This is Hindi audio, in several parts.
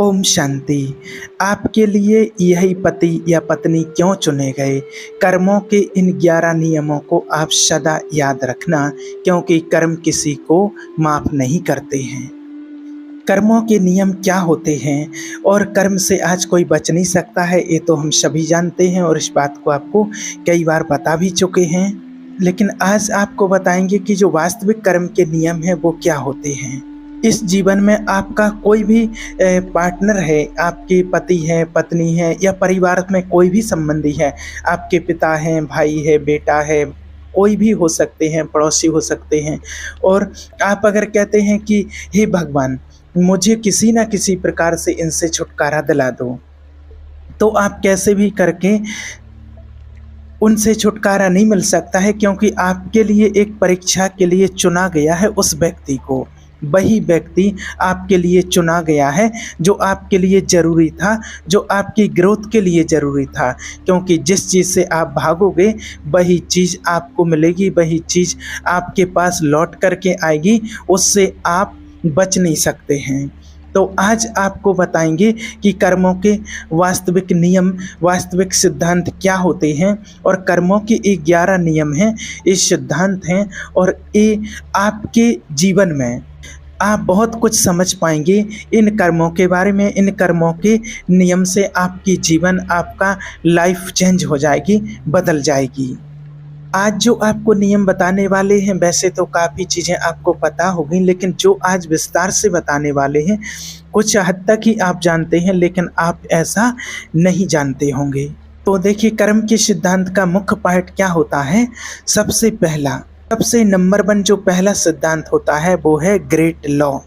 ओम शांति। आपके लिए यही पति या पत्नी क्यों चुने गए? कर्मों के इन 11 नियमों को आप सदा याद रखना, क्योंकि कर्म किसी को माफ नहीं करते हैं। कर्मों के नियम क्या होते हैं और कर्म से आज कोई बच नहीं सकता है, ये तो हम सभी जानते हैं और इस बात को आपको कई बार बता भी चुके हैं। लेकिन आज आपको बताएंगे कि जो वास्तविक कर्म के नियम हैं वो क्या होते हैं। इस जीवन में आपका कोई भी पार्टनर है, आपके पति हैं, पत्नी है या परिवार में कोई भी संबंधी है, आपके पिता हैं, भाई है, बेटा है, कोई भी हो सकते हैं, पड़ोसी हो सकते हैं। और आप अगर कहते हैं कि हे भगवान, मुझे किसी ना किसी प्रकार से इनसे छुटकारा दिला दो, तो आप कैसे भी करके उनसे छुटकारा नहीं मिल सकता है, क्योंकि आपके लिए एक परीक्षा के लिए चुना गया है उस व्यक्ति को। वही व्यक्ति आपके लिए चुना गया है जो आपके लिए ज़रूरी था, जो आपकी ग्रोथ के लिए ज़रूरी था। क्योंकि जिस चीज़ से आप भागोगे वही चीज़ आपको मिलेगी, वही चीज़ आपके पास लौट करके आएगी, उससे आप बच नहीं सकते हैं। तो आज आपको बताएंगे कि कर्मों के वास्तविक नियम, वास्तविक सिद्धांत क्या होते हैं। और कर्मों के ये 11 नियम हैं, ये सिद्धांत हैं, और ये आपके जीवन में आप बहुत कुछ समझ पाएंगे इन कर्मों के बारे में। इन कर्मों के नियम से आपकी जीवन, आपका लाइफ चेंज हो जाएगी, बदल जाएगी। आज जो आपको नियम बताने वाले हैं, वैसे तो काफ़ी चीज़ें आपको पता होगी, लेकिन जो आज विस्तार से बताने वाले हैं कुछ हद तक ही आप जानते हैं, लेकिन आप ऐसा नहीं जानते होंगे। तो देखिए, कर्म के सिद्धांत का मुख्य पार्ट क्या होता है। सबसे नंबर 1 जो पहला सिद्धांत होता है वो है ग्रेट लॉ।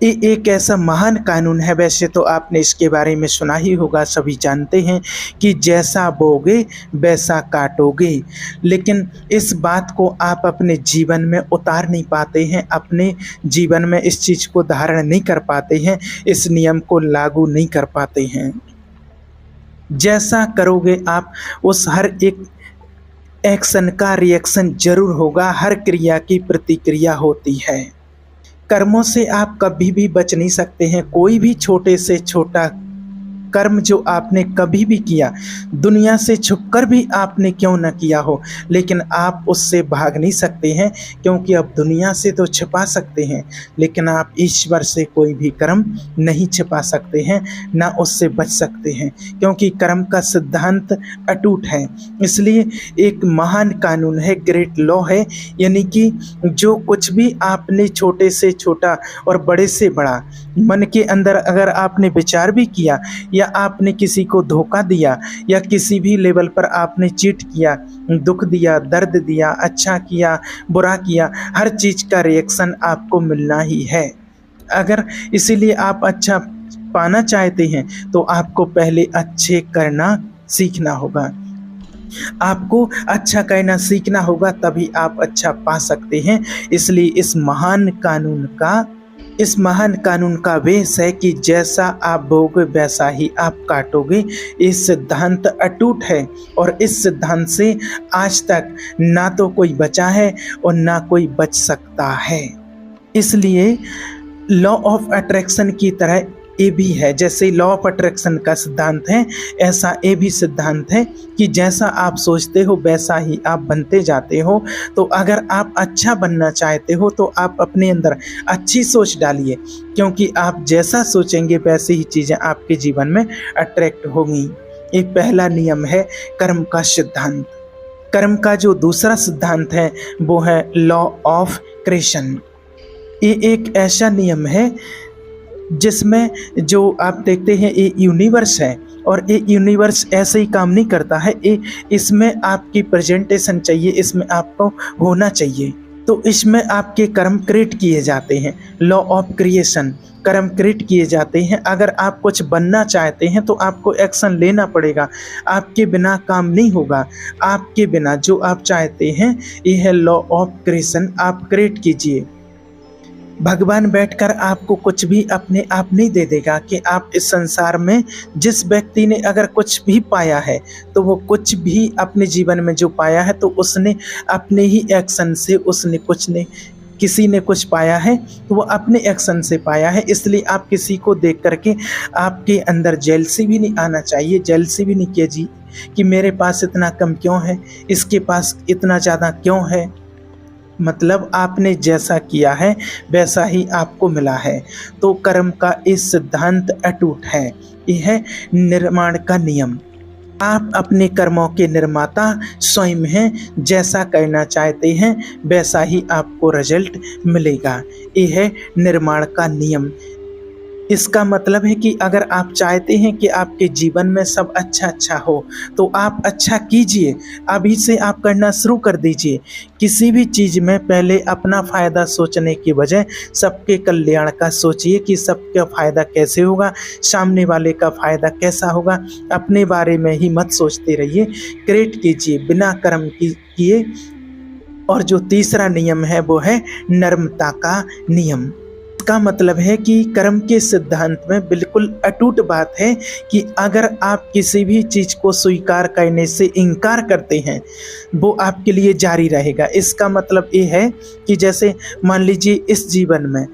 ये एक ऐसा महान कानून है। वैसे तो आपने इसके बारे में सुना ही होगा, सभी जानते हैं कि जैसा बोगे वैसा काटोगे। लेकिन इस बात को आप अपने जीवन में उतार नहीं पाते हैं, अपने जीवन में इस चीज़ को धारण नहीं कर पाते हैं, इस नियम को लागू नहीं कर पाते हैं। जैसा करोगे आप, उस हर एक एक्शन का रिएक्शन जरूर होगा, हर क्रिया की प्रतिक्रिया होती है। कर्मों से आप कभी भी बच नहीं सकते हैं। कोई भी छोटे से छोटा कर्म जो आपने कभी भी किया, दुनिया से छुपकर भी आपने क्यों न किया हो, लेकिन आप उससे भाग नहीं सकते हैं, क्योंकि अब दुनिया से तो छिपा सकते हैं, लेकिन आप ईश्वर से कोई भी कर्म नहीं छिपा सकते हैं, ना उससे बच सकते हैं, क्योंकि कर्म का सिद्धांत अटूट है। इसलिए एक महान कानून है, ग्रेट लॉ है। यानी कि जो कुछ भी आपने छोटे से छोटा और बड़े से बड़ा मन के अंदर अगर आपने विचार भी किया, या आपने किसी को धोखा दिया, या किसी भी लेवल पर आपने चीट किया, दुख दिया, दर्द दिया, अच्छा किया, बुरा किया, हर चीज़ का रिएक्शन आपको मिलना ही है। अगर इसीलिए आप अच्छा पाना चाहते हैं तो आपको पहले अच्छे करना सीखना होगा। आपको अच्छा कहना सीखना होगा, तभी आप अच्छा पा सकते हैं। इसलिए इस महान कानून का वेश है कि जैसा आप बोगे वैसा ही आप काटोगे। इस सिद्धांत अटूट है, और इस सिद्धांत से आज तक ना तो कोई बचा है और ना कोई बच सकता है। इसलिए लॉ ऑफ अट्रैक्शन की तरह ये भी है। जैसे लॉ ऑफ अट्रैक्शन का सिद्धांत है, ऐसा ये भी सिद्धांत है कि जैसा आप सोचते हो वैसा ही आप बनते जाते हो। तो अगर आप अच्छा बनना चाहते हो तो आप अपने अंदर अच्छी सोच डालिए, क्योंकि आप जैसा सोचेंगे वैसी ही चीज़ें आपके जीवन में अट्रैक्ट होंगी। ये पहला नियम है कर्म का सिद्धांत। कर्म का जो दूसरा सिद्धांत है वो है लॉ ऑफ क्रिएशन। ये एक ऐसा नियम है जिसमें जो आप देखते हैं ये यूनिवर्स है, और ये यूनिवर्स ऐसे ही काम नहीं करता है। इसमें आपकी प्रेजेंटेशन चाहिए, इसमें आपको होना चाहिए। तो इसमें आपके कर्म क्रिएट किए जाते हैं। लॉ ऑफ क्रिएशन, कर्म क्रिएट किए जाते हैं। अगर आप कुछ बनना चाहते हैं तो आपको एक्शन लेना पड़ेगा, आपके बिना काम नहीं होगा। आपके बिना जो आप चाहते हैं, ये है लॉ ऑफ क्रिएशन। आप क्रिएट कीजिए। भगवान बैठकर आपको कुछ भी अपने आप नहीं दे देगा कि आप इस संसार में, जिस व्यक्ति ने अगर कुछ भी पाया है तो वो कुछ भी अपने जीवन में जो पाया है तो उसने अपने ही एक्शन से उसने कुछ ने किसी ने कुछ पाया है तो वो अपने एक्शन से पाया है, इसलिए आप किसी को देख करके आपके अंदर जेलसी भी नहीं आना चाहिए, जेलसी भी नहीं कीजिए कि मेरे पास इतना कम क्यों है, इसके पास इतना ज़्यादा क्यों है। मतलब आपने जैसा किया है वैसा ही आपको मिला है। तो कर्म का इस सिद्धांत अटूट है, यह है निर्माण का नियम। आप अपने कर्मों के निर्माता स्वयं हैं, जैसा करना चाहते हैं वैसा ही आपको रिजल्ट मिलेगा। यह है निर्माण का नियम। इसका मतलब है कि अगर आप चाहते हैं कि आपके जीवन में सब अच्छा हो तो आप अच्छा कीजिए, अभी से आप करना शुरू कर दीजिए। किसी भी चीज़ में पहले अपना फ़ायदा सोचने की बजाय सबके कल्याण का सोचिए कि सबका फ़ायदा कैसे होगा, सामने वाले का फ़ायदा कैसा होगा। अपने बारे में ही मत सोचते रहिए, क्रिएट कीजिए बिना कर्म किए। और जो तीसरा नियम है वो है नम्रता का नियम। इसका मतलब है कि कर्म के सिद्धांत में बिल्कुल अटूट बात है कि अगर आप किसी भी चीज़ को स्वीकार करने से इनकार करते हैं वो आपके लिए जारी रहेगा। इसका मतलब ये है कि जैसे मान लीजिए इस जीवन में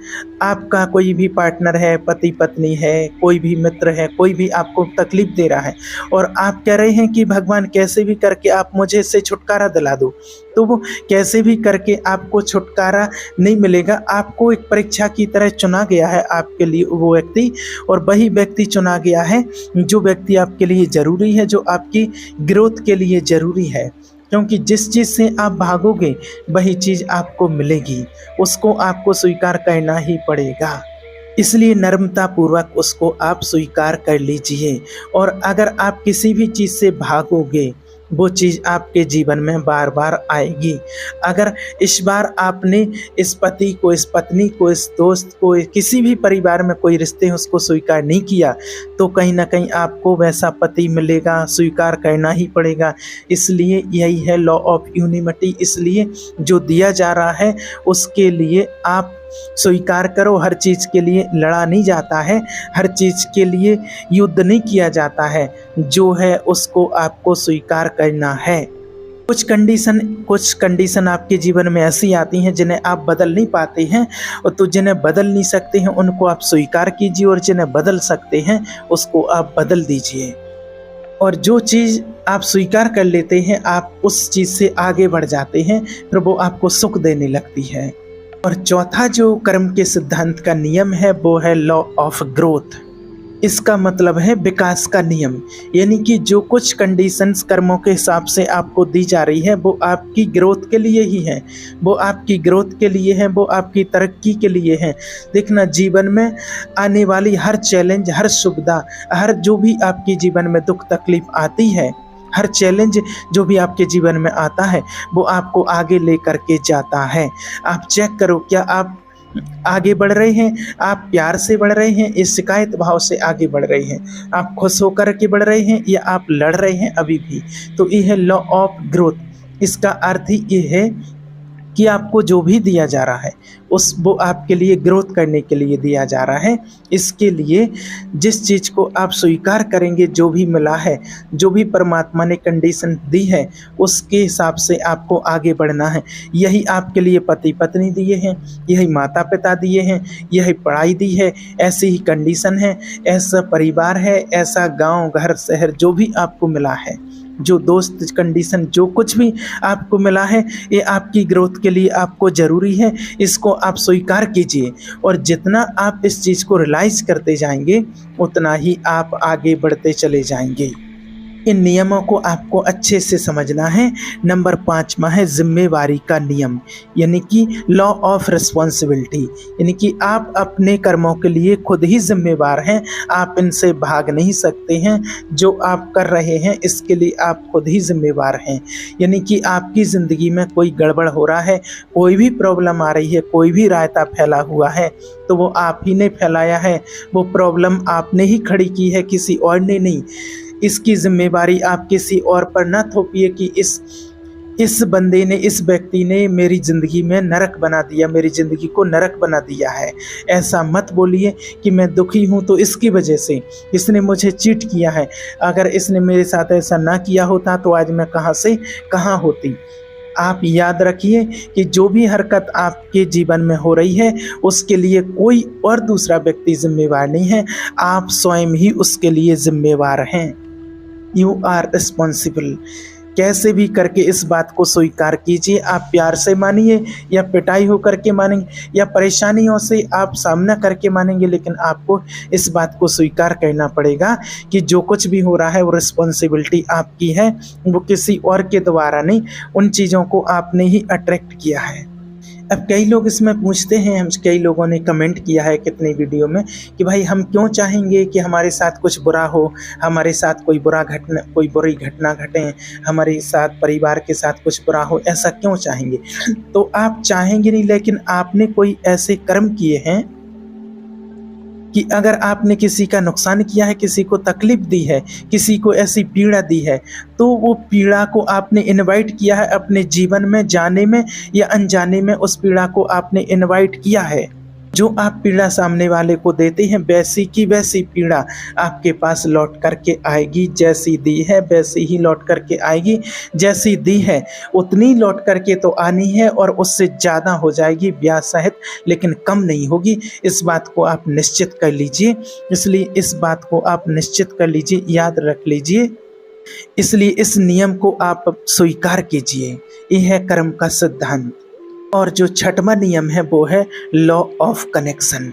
आपका कोई भी पार्टनर है, पति पत्नी है, कोई भी मित्र है, कोई भी आपको तकलीफ़ दे रहा है और आप कह रहे हैं कि भगवान कैसे भी करके आप मुझे इससे छुटकारा दिला दो, तो वो कैसे भी करके आपको छुटकारा नहीं मिलेगा। आपको एक परीक्षा की तरह चुना गया है आपके लिए वो व्यक्ति, और वही व्यक्ति चुना गया है जो व्यक्ति आपके लिए ज़रूरी है, जो आपकी ग्रोथ के लिए ज़रूरी है। क्योंकि जिस चीज़ से आप भागोगे वही चीज़ आपको मिलेगी, उसको आपको स्वीकार करना ही पड़ेगा। इसलिए नम्रतापूर्वक उसको आप स्वीकार कर लीजिए। और अगर आप किसी भी चीज़ से भागोगे वो चीज़ आपके जीवन में बार बार आएगी। अगर इस बार आपने इस पति को, इस पत्नी को, इस दोस्त को, किसी भी परिवार में कोई रिश्ते हैं उसको स्वीकार नहीं किया तो कहीं ना कहीं आपको वैसा पति मिलेगा, स्वीकार करना ही पड़ेगा। इसलिए यही है लॉ ऑफ यूनिटी। इसलिए जो दिया जा रहा है उसके लिए आप स्वीकार करो। हर चीज़ के लिए लड़ा नहीं जाता है, हर चीज़ के लिए युद्ध नहीं किया जाता है, जो है उसको आपको स्वीकार करना है। कुछ कंडीशन आपके जीवन में ऐसी आती हैं जिन्हें आप बदल नहीं पाते हैं, और तो जिन्हें बदल नहीं सकते हैं उनको आप स्वीकार कीजिए, और जिन्हें बदल सकते हैं उसको आप बदल दीजिए। और जो चीज़ आप स्वीकार कर लेते हैं आप उस चीज़ से आगे बढ़ जाते हैं, फिर वो आपको सुख देने लगती है। और चौथा जो कर्म के सिद्धांत का नियम है वो है लॉ ऑफ ग्रोथ। इसका मतलब है विकास का नियम। यानी कि जो कुछ कंडीशंस कर्मों के हिसाब से आपको दी जा रही है वो आपकी ग्रोथ के लिए ही है, वो आपकी ग्रोथ के लिए है, वो आपकी तरक्की के लिए है। देखना, जीवन में आने वाली हर चैलेंज, हर सुविधा, हर जो भी आपके जीवन में दुख तकलीफ आती है, हर चैलेंज जो भी आपके जीवन में आता है वो आपको आगे ले करके जाता है। आप चेक करो, क्या आप आगे बढ़ रहे हैं? आप प्यार से बढ़ रहे हैं, इस शिकायत भाव से आगे बढ़ रहे हैं? आप खुश होकर के बढ़ रहे हैं या आप लड़ रहे हैं अभी भी? तो ये है लॉ ऑफ ग्रोथ। इसका अर्थ ही ये है कि आपको जो भी दिया जा रहा है वो आपके लिए ग्रोथ करने के लिए दिया जा रहा है। इसके लिए जिस चीज़ को आप स्वीकार करेंगे, जो भी मिला है, जो भी परमात्मा ने कंडीशन दी है, उसके हिसाब से आपको आगे बढ़ना है। यही आपके लिए पति पत्नी दिए हैं, यही माता पिता दिए हैं, यही पढ़ाई दी है, ऐसी ही कंडीशन है, ऐसा परिवार है, ऐसा गाँव घर शहर जो भी आपको मिला है, जो दोस्त कंडीशन जो कुछ भी आपको मिला है, ये आपकी ग्रोथ के लिए आपको ज़रूरी है। इसको आप स्वीकार कीजिए, और जितना आप इस चीज़ को रियलाइज़ करते जाएंगे उतना ही आप आगे बढ़ते चले जाएंगे। इन नियमों को आपको अच्छे से समझना है। नंबर 5वां है जिम्मेवारी का नियम, यानी कि लॉ ऑफ रिस्पॉन्सिबिलिटी। यानी कि आप अपने कर्मों के लिए खुद ही जिम्मेवार हैं, आप इनसे भाग नहीं सकते हैं। जो आप कर रहे हैं इसके लिए आप खुद ही जिम्मेवार हैं। यानी कि आपकी ज़िंदगी में कोई गड़बड़ हो रहा है, कोई भी प्रॉब्लम आ रही है, कोई भी रायता फैला हुआ है, तो वो आप ही ने फैलाया है, वो प्रॉब्लम आपने ही खड़ी की है, किसी और ने नहीं। इसकी जिम्मेवारी आप किसी और पर न थोपिए कि इस बंदे ने, इस व्यक्ति ने मेरी ज़िंदगी में नरक बना दिया, मेरी ज़िंदगी को नरक बना दिया है। ऐसा मत बोलिए कि मैं दुखी हूँ तो इसकी वजह से, इसने मुझे चीट किया है, अगर इसने मेरे साथ ऐसा ना किया होता तो आज मैं कहाँ से कहाँ होती। आप याद रखिए कि जो भी हरकत आपके जीवन में हो रही है उसके लिए कोई और दूसरा व्यक्ति जिम्मेवार नहीं है, आप स्वयं ही उसके लिए जिम्मेवार हैं। You are responsible. कैसे भी करके इस बात को स्वीकार कीजिए। आप प्यार से मानिए या पिटाई होकर के मानेंगे या परेशानियों से आप सामना करके मानेंगे, लेकिन आपको इस बात को स्वीकार करना पड़ेगा कि जो कुछ भी हो रहा है वो रिस्पॉन्सिबिलिटी आपकी है, वो किसी और के द्वारा नहीं। उन चीज़ों को आपने ही अट्रैक्ट किया है। अब कई लोग इसमें पूछते हैं, हम कई लोगों ने कमेंट किया है कितनी वीडियो में कि भाई हम क्यों चाहेंगे कि हमारे साथ कुछ बुरा हो, हमारे साथ कोई बुरी घटना घटे, हमारे साथ परिवार के साथ कुछ बुरा हो, ऐसा क्यों चाहेंगे? तो आप चाहेंगे नहीं, लेकिन आपने कोई ऐसे कर्म किए हैं कि अगर आपने किसी का नुकसान किया है, किसी को तकलीफ दी है, किसी को ऐसी पीड़ा दी है, तो वो पीड़ा को आपने इनवाइट किया है अपने जीवन में, जाने में या अनजाने में उस पीड़ा को आपने इनवाइट किया है। जो आप पीड़ा सामने वाले को देते हैं वैसी की वैसी पीड़ा आपके पास लौट करके आएगी। जैसी दी है वैसी ही लौट करके आएगी, जैसी दी है उतनी लौट करके तो आनी है और उससे ज़्यादा हो जाएगी ब्याज सहित, लेकिन कम नहीं होगी। इस बात को आप निश्चित कर लीजिए। इसलिए इस बात को आप निश्चित कर लीजिए, याद रख लीजिए। इसलिए इस नियम को आप स्वीकार कीजिए। यह है कर्म का सिद्धांत। और जो छठवां नियम है वो है लॉ ऑफ कनेक्शन।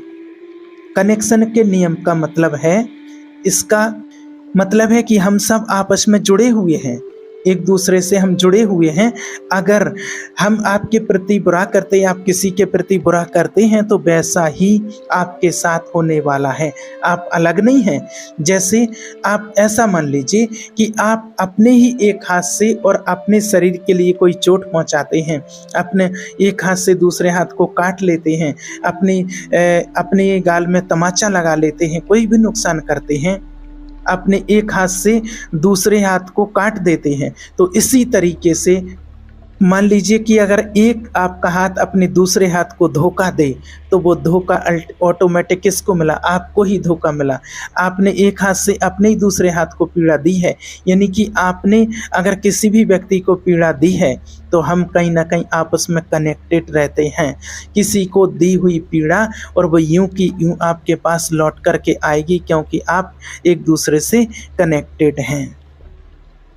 कनेक्शन के नियम का मतलब है, इसका मतलब है कि हम सब आपस में जुड़े हुए हैं, एक दूसरे से हम जुड़े हुए हैं। अगर हम आपके प्रति बुरा करते हैं, आप किसी के प्रति बुरा करते हैं, तो वैसा ही आपके साथ होने वाला है। आप अलग नहीं हैं। जैसे आप ऐसा मान लीजिए कि आप अपने ही एक हाथ से और अपने शरीर के लिए कोई चोट पहुंचाते हैं, अपने एक हाथ से दूसरे हाथ को काट लेते हैं, अपने गाल में तमाचा लगा लेते हैं, कोई भी नुकसान करते हैं, अपने एक हाथ से दूसरे हाथ को काट देते हैं। तो इसी तरीके से मान लीजिए कि अगर एक आपका हाथ अपने दूसरे हाथ को धोखा दे, तो वो धोखा ऑटोमेटिक किसको मिला? आपको ही धोखा मिला। आपने एक हाथ से अपने ही दूसरे हाथ को पीड़ा दी है, यानी कि आपने अगर किसी भी व्यक्ति को पीड़ा दी है तो हम कहीं ना कहीं आपस में कनेक्टेड रहते हैं। किसी को दी हुई पीड़ा और वो यूं की यूं आपके पास लौट करके आएगी, क्योंकि आप एक दूसरे से कनेक्टेड हैं।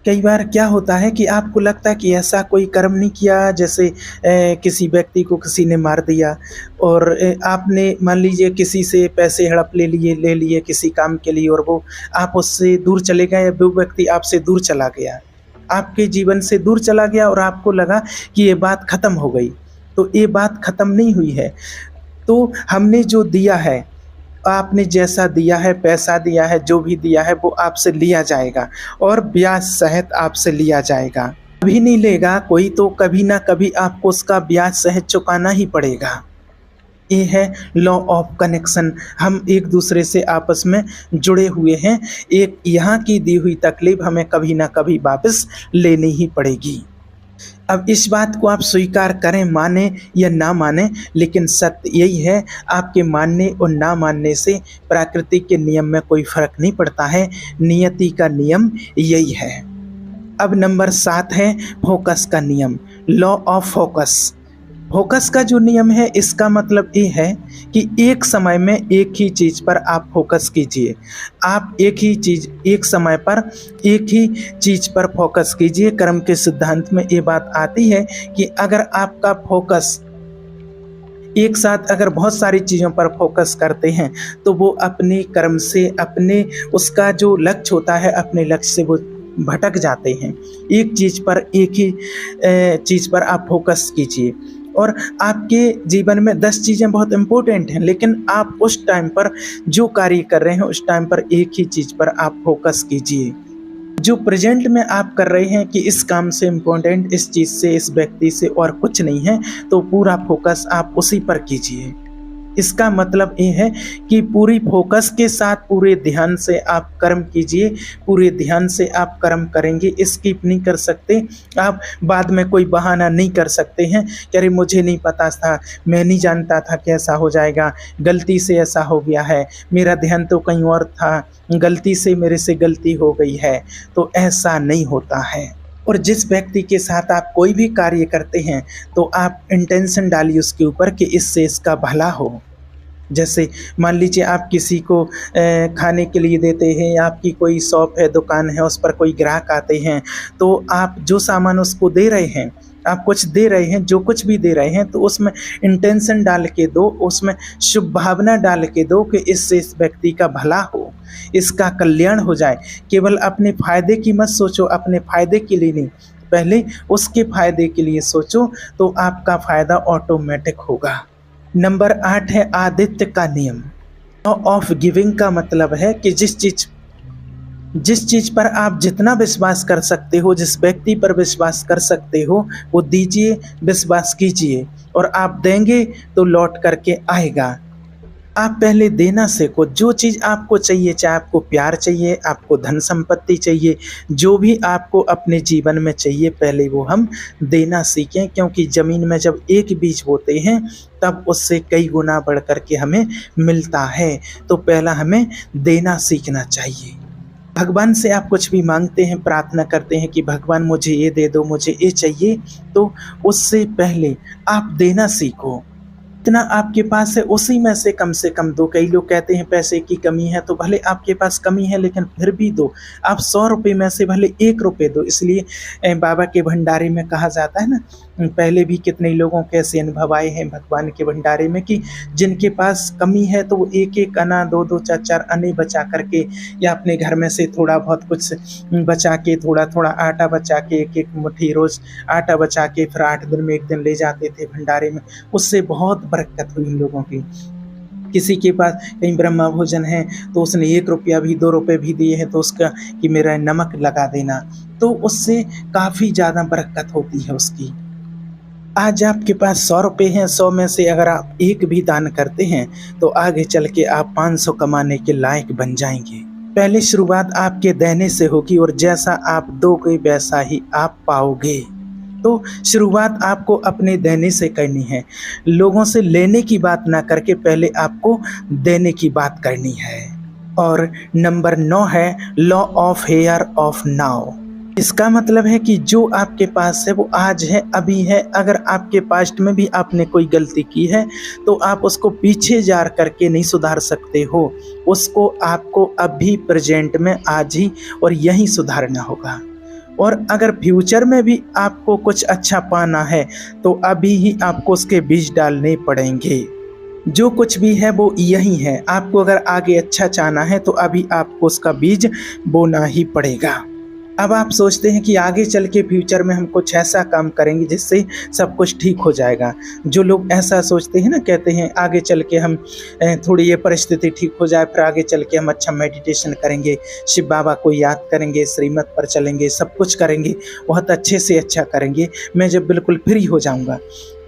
कई बार क्या होता है कि आपको लगता है कि ऐसा कोई कर्म नहीं किया, जैसे किसी व्यक्ति को किसी ने मार दिया और आपने मान लीजिए किसी से पैसे हड़प ले लिए किसी काम के लिए, और वो आप उससे दूर चले गए या वो व्यक्ति आपसे दूर चला गया, आपके जीवन से दूर चला गया और आपको लगा कि ये बात ख़त्म हो गई। तो ये बात ख़त्म नहीं हुई है। तो हमने जो दिया है, आपने जैसा दिया है, पैसा दिया है, जो भी दिया है, वो आपसे लिया जाएगा और ब्याज सहित आपसे लिया जाएगा। कभी नहीं लेगा कोई, तो कभी ना कभी आपको उसका ब्याज सहित चुकाना ही पड़ेगा। ये है लॉ ऑफ कनेक्शन। हम एक दूसरे से आपस में जुड़े हुए हैं। एक यहाँ की दी हुई तकलीफ हमें कभी ना कभी वापस लेनी ही पड़ेगी। अब इस बात को आप स्वीकार करें, माने या ना माने, लेकिन सत्य यही है, आपके मानने और ना मानने से प्रकृति के नियम में कोई फर्क नहीं पड़ता है। नियति का नियम यही है। अब नंबर 7 है फोकस का नियम, लॉ ऑफ फोकस। फोकस का जो नियम है, इसका मतलब ये है कि एक समय में एक ही चीज़ पर आप फोकस कीजिए। आप एक समय पर एक ही चीज़ पर फोकस कीजिए। कर्म के सिद्धांत में ये बात आती है कि अगर आपका फोकस एक साथ अगर बहुत सारी चीज़ों पर फोकस करते हैं, तो वो अपने कर्म से, अपने उसका जो लक्ष्य होता है, अपने लक्ष्य से वो भटक जाते हैं। एक ही चीज़ पर आप फोकस कीजिए। और आपके जीवन में 10 चीज़ें बहुत इम्पोर्टेंट हैं, लेकिन आप उस टाइम पर जो कार्य कर रहे हैं, उस टाइम पर एक ही चीज़ पर आप फोकस कीजिए। जो प्रेजेंट में आप कर रहे हैं कि इस काम से इम्पोर्टेंट, इस चीज़ से, इस व्यक्ति से और कुछ नहीं है, तो पूरा फोकस आप उसी पर कीजिए। इसका मतलब ये है कि पूरी फोकस के साथ, पूरे ध्यान से आप कर्म कीजिए। पूरे ध्यान से आप कर्म करेंगे, स्किप नहीं कर सकते। आप बाद में कोई बहाना नहीं कर सकते हैं कि अरे मुझे नहीं पता था, मैं नहीं जानता था कि ऐसा हो जाएगा, गलती से ऐसा हो गया है, मेरा ध्यान तो कहीं और था, गलती से मेरे से गलती हो गई है। तो ऐसा नहीं होता है। और जिस व्यक्ति के साथ आप कोई भी कार्य करते हैं तो आप इंटेंशन डालिए उसके ऊपर कि इससे इसका भला हो। जैसे मान लीजिए आप किसी को खाने के लिए देते हैं या आपकी कोई शॉप है, दुकान है, उस पर कोई ग्राहक आते हैं, तो आप जो सामान उसको दे रहे हैं, आप कुछ दे रहे हैं, जो कुछ भी दे रहे हैं, तो उसमें इंटेंशन डाल के दो, उसमें शुभ भावना डाल के दो कि इससे इस व्यक्ति का भला हो, इसका कल्याण हो जाए। केवल अपने फ़ायदे की मत सोचो, अपने फ़ायदे के लिए नहीं, पहले उसके फ़ायदे के लिए सोचो, तो आपका फ़ायदा ऑटोमेटिक होगा। नंबर 8 है आदित्य का नियम। लॉ ऑफ गिविंग का मतलब है कि जिस चीज़ पर आप जितना विश्वास कर सकते हो, जिस व्यक्ति पर विश्वास कर सकते हो, वो दीजिए, विश्वास कीजिए, और आप देंगे तो लौट करके आएगा। आप पहले देना सीखो। जो चीज़ आपको चाहिए, चाहे आपको प्यार चाहिए, आपको धन संपत्ति चाहिए, जो भी आपको अपने जीवन में चाहिए, पहले वो हम देना सीखें, क्योंकि ज़मीन में जब एक बीज बोते हैं तब उससे कई गुना बढ़ कर के हमें मिलता है। तो पहला हमें देना सीखना चाहिए। भगवान से आप कुछ भी मांगते हैं, प्रार्थना करते हैं कि भगवान मुझे ये दे दो, मुझे ये चाहिए, तो उससे पहले आप देना सीखो। जितना आपके पास है उसी में से कम दो। कई लोग कहते हैं पैसे की कमी है, तो भले आपके पास कमी है लेकिन फिर भी दो। आप 100 रुपये में से भले 1 रुपये दो। इसलिए बाबा के भंडारे में कहा जाता है ना, पहले भी कितने लोगों के ऐसे अनुभव आए हैं भगवान के भंडारे में कि जिनके पास कमी है तो वो एक एक आना, दो दो चार चार आने बचा करके, या अपने घर में से थोड़ा बहुत कुछ बचा के, थोड़ा थोड़ा आटा बचा के, एक एक मुट्ठी रोज़ आटा बचा के फिर 8 दिन में एक दिन ले जाते थे भंडारे में। उससे बहुत बरकत हुई इन लोगों की। किसी के पास कहीं ब्रह्मा भोजन है तो उसने 1 रुपया भी 2 रुपये भी दिए हैं तो उसका कि मेरा नमक लगा देना, तो उससे काफ़ी ज़्यादा बरकत होती है उसकी। आज आपके पास 100 रुपये हैं, 100 में से अगर आप एक भी दान करते हैं तो आगे चल के आप 500 कमाने के लायक बन जाएंगे। पहले शुरुआत आपके देने से होगी और जैसा आप दोगे वैसा ही आप पाओगे। तो शुरुआत आपको अपने देने से करनी है। लोगों से लेने की बात ना करके पहले आपको देने की बात करनी है। और नंबर 9 है law of hair of now. इसका मतलब है कि जो आपके पास है वो आज है, अभी है। अगर आपके पास्ट में भी आपने कोई गलती की है तो आप उसको पीछे जा करके नहीं सुधार सकते हो, उसको आपको अभी प्रेजेंट में आज ही और यहीं सुधारना होगा। और अगर फ्यूचर में भी आपको कुछ अच्छा पाना है तो अभी ही आपको उसके बीज डालने पड़ेंगे। जो कुछ भी है वो यही है। आपको अगर आगे अच्छा चाहना है तो अभी आपको उसका बीज बोना ही पड़ेगा। अब आप सोचते हैं कि आगे चल के फ्यूचर में हम कुछ ऐसा काम करेंगे जिससे सब कुछ ठीक हो जाएगा। जो लोग ऐसा सोचते हैं ना, कहते हैं आगे चल के हम थोड़ी ये परिस्थिति ठीक हो जाए, फिर आगे चल के हम अच्छा मेडिटेशन करेंगे, शिव बाबा को याद करेंगे, श्रीमत पर चलेंगे, सब कुछ करेंगे, बहुत अच्छे से अच्छा करेंगे, मैं जब बिल्कुल फ्री हो जाऊंगा।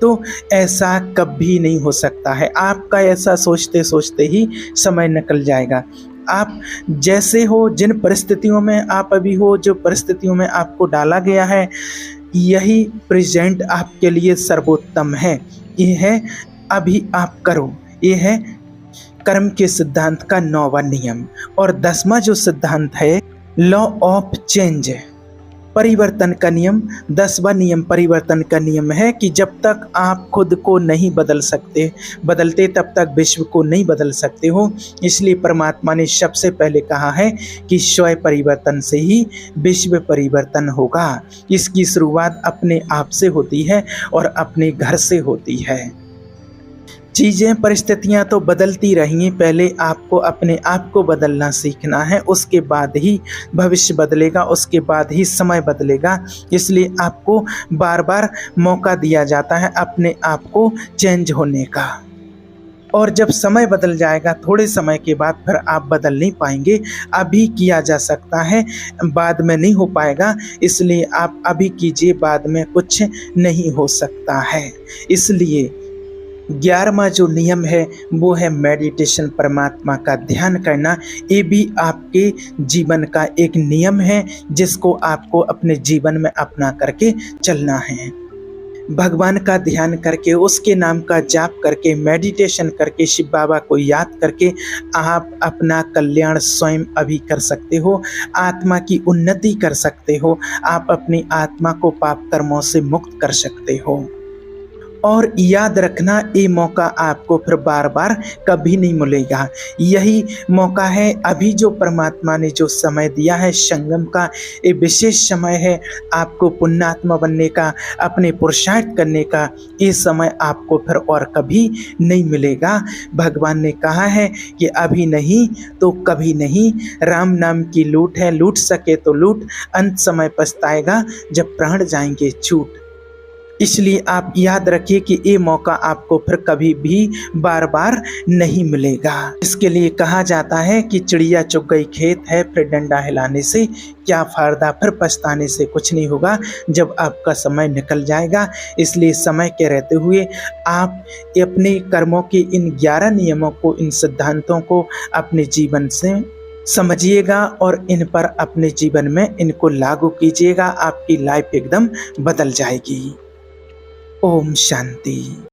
तो ऐसा कभी नहीं हो सकता है। आपका ऐसा सोचते सोचते ही समय निकल जाएगा। आप जैसे हो, जिन परिस्थितियों में आप अभी हो, जो परिस्थितियों में आपको डाला गया है, यही प्रेजेंट आपके लिए सर्वोत्तम है। ये है अभी आप करो। ये है कर्म के सिद्धांत का 9वां नियम। और 10वां जो सिद्धांत है लॉ ऑफ चेंज, परिवर्तन का नियम। 10वां नियम परिवर्तन का नियम है कि जब तक आप खुद को नहीं बदलते तब तक विश्व को नहीं बदल सकते हो। इसलिए परमात्मा ने सबसे पहले कहा है कि स्वयं परिवर्तन से ही विश्व परिवर्तन होगा। इसकी शुरुआत अपने आप से होती है और अपने घर से होती है। चीज़ें, परिस्थितियाँ तो बदलती रहेंगी, पहले आपको अपने आप को बदलना सीखना है, उसके बाद ही भविष्य बदलेगा, उसके बाद ही समय बदलेगा। इसलिए आपको बार बार मौका दिया जाता है अपने आप को चेंज होने का। और जब समय बदल जाएगा, थोड़े समय के बाद फिर आप बदल नहीं पाएंगे। अभी किया जा सकता है, बाद में नहीं हो पाएगा। इसलिए आप अभी कीजिए, बाद में कुछ नहीं हो सकता है। इसलिए 11वां जो नियम है वो है मेडिटेशन, परमात्मा का ध्यान करना। ये भी आपके जीवन का एक नियम है जिसको आपको अपने जीवन में अपना करके चलना है। भगवान का ध्यान करके, उसके नाम का जाप करके, मेडिटेशन करके, शिव बाबा को याद करके आप अपना कल्याण स्वयं अभी कर सकते हो, आत्मा की उन्नति कर सकते हो, आप अपनी आत्मा को पाप कर्मों से मुक्त कर सकते हो। और याद रखना, ये मौका आपको फिर बार बार कभी नहीं मिलेगा। यही मौका है, अभी जो परमात्मा ने जो समय दिया है संगम का, ये विशेष समय है आपको पुण्यात्मा बनने का, अपने पुरुषार्थ करने का। ये समय आपको फिर और कभी नहीं मिलेगा। भगवान ने कहा है कि अभी नहीं तो कभी नहीं। राम नाम की लूट है, लूट सके तो लूट, अंत समय पछताएगा जब प्राण जाएंगे छूट। इसलिए आप याद रखिए कि ये मौका आपको फिर कभी भी बार बार नहीं मिलेगा। इसके लिए कहा जाता है कि चिड़िया चुग गई खेत है, फिर डंडा हिलाने से क्या फायदा, फिर पछताने से कुछ नहीं होगा जब आपका समय निकल जाएगा। इसलिए समय के रहते हुए आप अपने कर्मों के इन 11 नियमों को, इन सिद्धांतों को अपने जीवन से समझिएगा और इन पर अपने जीवन में इनको लागू कीजिएगा। आपकी लाइफ एकदम बदल जाएगी। ओम शांति।